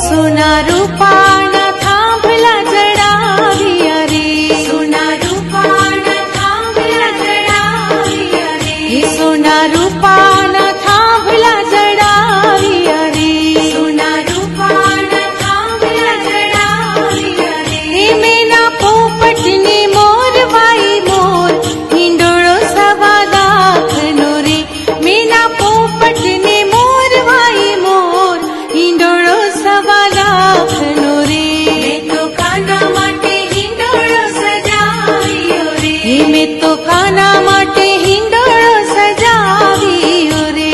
સોના રૂપાના થાંભલા જડાવ્યા રે, સોના રૂપાના થાંભલા જડાવ્યા રે, સોના રૂપાના થાંભલા જડાવ્યા રે, સોના રૂપાના થાંભલા જડાવ્યા રે. મેના પોપટને મોરવાઈ મોર, હિંડોળો સવા લાખનો રે, મેના પોપટને મોરવાઈ મોર, હિંડોળો સવા લાખનો રે. મેં તો કાના માટે હિંડોળો સજાવ્યો રે, મેં તો કાના માટે હિંડોળો સજાવ્યો રે.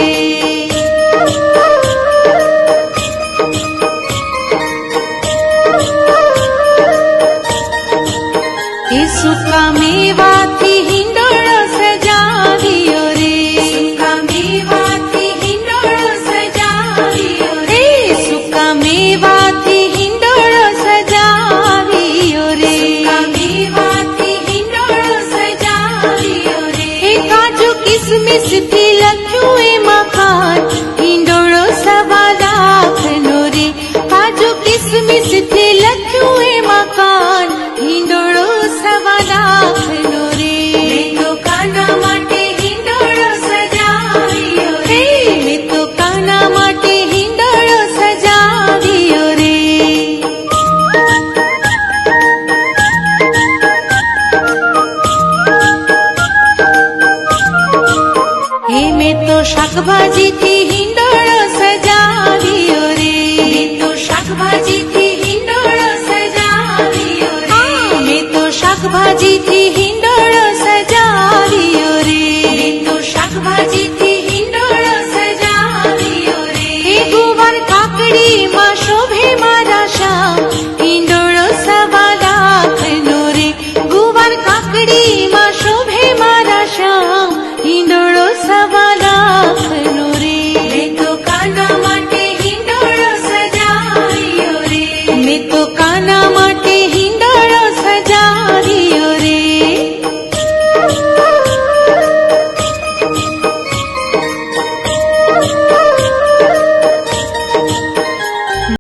એ સૂકા મેવાથી હિંડોળો સજાવ્યો રે, સૂકા મેવાથી હિંડોળો સજાવ્યો રે, સૂકા મેવાથી હિંડોળો સજાવ્યો રે, સૂકા મેવાથી હિંડોળો સજાવ્યો રે. એ કાજુ કિસમિસથી લખ્યું